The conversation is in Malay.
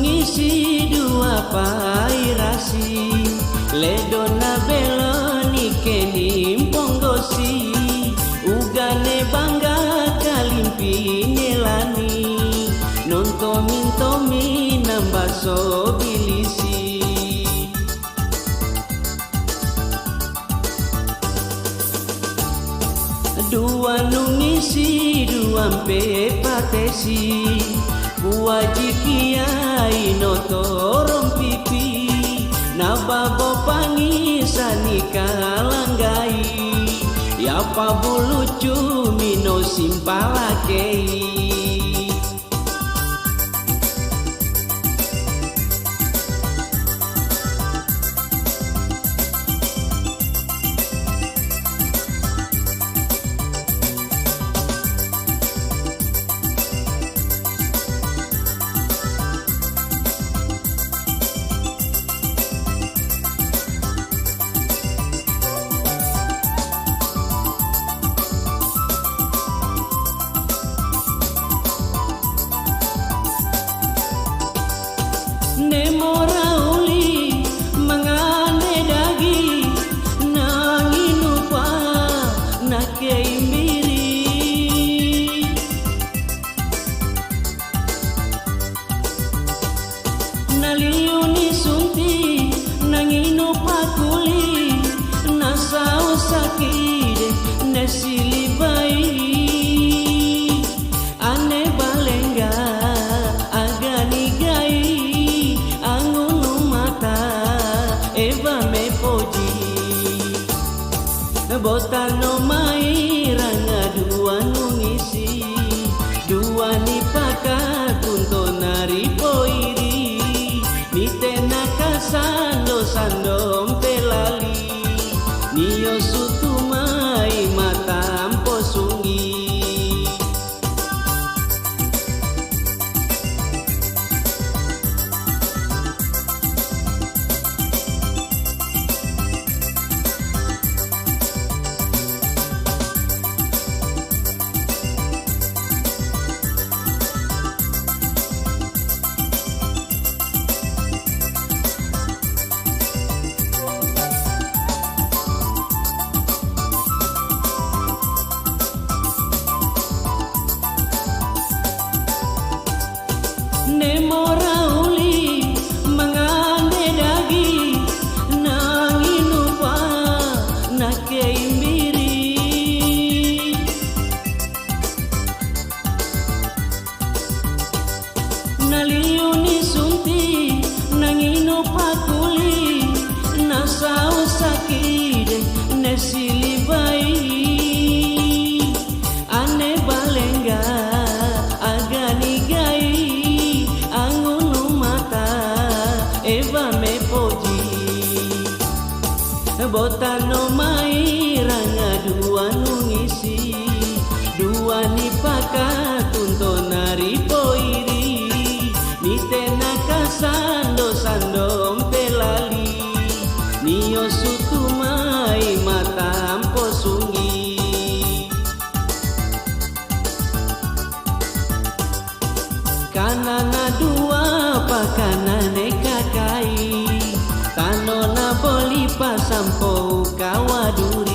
ngisi dua pairasi ledona beloni kenim ponggosi ugane bangga kalimpi nyelani nontomin nambah sobilisi dua nungisi dua mpe patesi buaji kiai notorong pipi nababo pangisani kalanggai ya pabulucu mino simpalakei Nemorauli mangane dagi nanginupa nakeimbiri naliuni sunti nanginupa kuli nasau sakide nesilibai ane balengga agani gai botano mai ranga dua nungisi dua ni pakatunto nari poiri nitena kasando sandom pelali niyo sutumai matampo sungi Nemorauli mangane dagi nanginupa nakeimbiri naliuni sunti nanginupa kuli nasau sakide nesilibai ane balengga agani gai botano mai ranga dua nungisi dua ni pakatunto nari poiri nitena kasando sandom pelali niyo sutumai matampo sungi kanana dua pakanane kakai tanona boli pasampo kawaduri